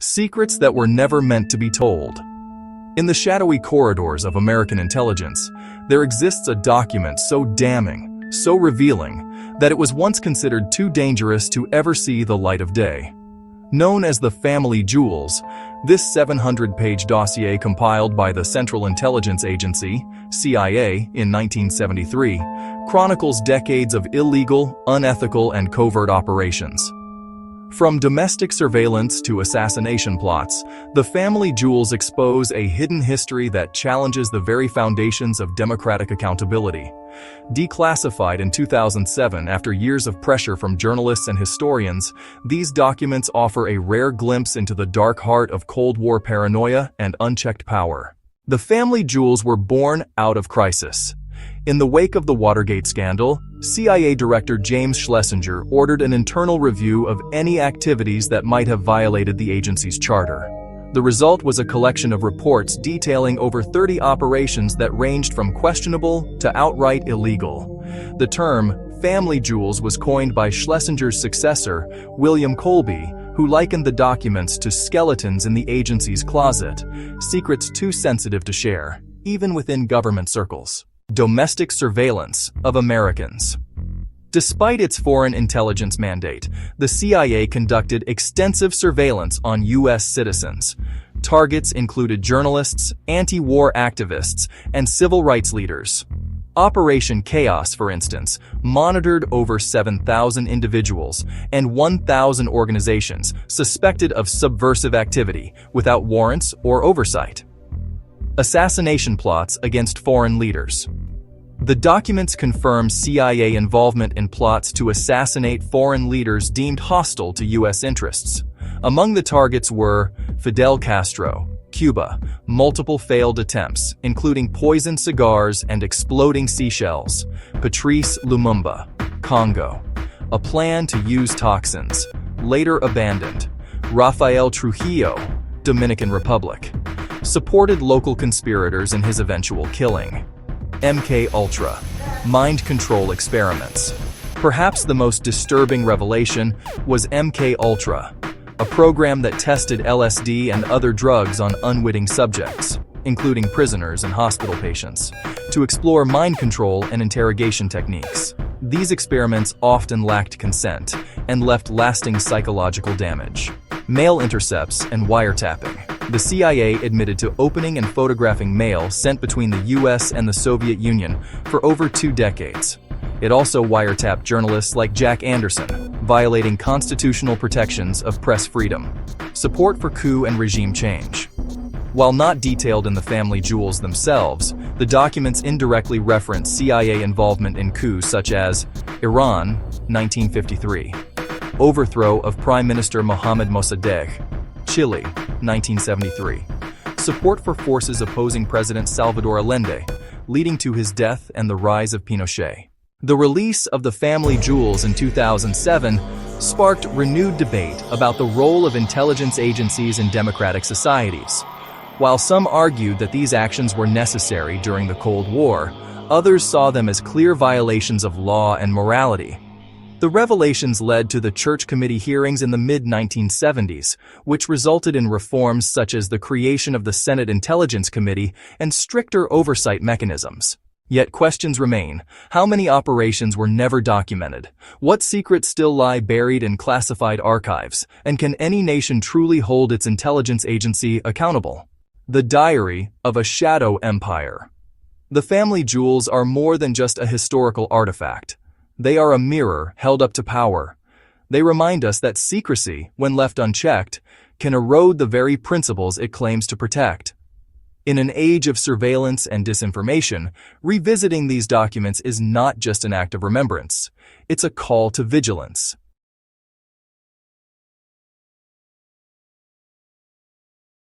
Secrets that were never meant to be told. In the shadowy corridors of American intelligence, there exists a document so damning, so revealing, that it was once considered too dangerous to ever see the light of day. Known as the Family Jewels, this 700-page dossier compiled by the Central Intelligence Agency, CIA, in 1973, chronicles decades of illegal, unethical, and covert operations. From domestic surveillance to assassination plots, the Family Jewels expose a hidden history that challenges the very foundations of democratic accountability. Declassified in 2007 after years of pressure from journalists and historians, these documents offer a rare glimpse into the dark heart of Cold War paranoia and unchecked power. The Family Jewels were born out of crisis. In the wake of the Watergate scandal, CIA Director James Schlesinger ordered an internal review of any activities that might have violated the agency's charter. The result was a collection of reports detailing over 30 operations that ranged from questionable to outright illegal. The term Family Jewels was coined by Schlesinger's successor, William Colby, who likened the documents to skeletons in the agency's closet, secrets too sensitive to share, even within government circles. Domestic surveillance of Americans. Despite its foreign intelligence mandate, the CIA conducted extensive surveillance on U.S. citizens. Targets included journalists, anti-war activists, and civil rights leaders. Operation Chaos, for instance, monitored over 7,000 individuals and 1,000 organizations suspected of subversive activity without warrants or oversight. Assassination plots against foreign leaders. The documents confirm CIA involvement in plots to assassinate foreign leaders deemed hostile to U.S. interests. Among the targets were Fidel Castro, Cuba, multiple failed attempts, including poisoned cigars and exploding seashells; Patrice Lumumba, Congo, a plan to use toxins, later abandoned; Rafael Trujillo, Dominican Republic, supported local conspirators in his eventual killing. MK-Ultra, mind control experiments. Perhaps the most disturbing revelation was MK-Ultra, a program that tested LSD and other drugs on unwitting subjects, including prisoners and hospital patients, to explore mind control and interrogation techniques. These experiments often lacked consent and left lasting psychological damage. Mail intercepts and wiretapping. The CIA admitted to opening and photographing mail sent between the US and the Soviet Union for over 2 decades. It also wiretapped journalists like Jack Anderson, violating constitutional protections of press freedom. Support for coup and regime change. While not detailed in the Family Jewels themselves, the documents indirectly reference CIA involvement in coups such as Iran, 1953, overthrow of Prime Minister Mohammad Mossadegh, Chile, 1973, support for forces opposing President Salvador Allende, leading to his death and the rise of Pinochet. The release of the Family Jewels in 2007 sparked renewed debate about the role of intelligence agencies in democratic societies. While some argued that these actions were necessary during the Cold War, others saw them as clear violations of law and morality. The revelations led to the Church Committee hearings in the mid-1970s, which resulted in reforms such as the creation of the Senate Intelligence Committee and stricter oversight mechanisms. Yet questions remain. How many operations were never documented? What secrets still lie buried in classified archives? And can any nation truly hold its intelligence agency accountable? The Diary of a Shadow Empire. The Family Jewels are more than just a historical artifact. They are a mirror held up to power. They remind us that secrecy, when left unchecked, can erode the very principles it claims to protect. In an age of surveillance and disinformation, revisiting these documents is not just an act of remembrance. It's a call to vigilance.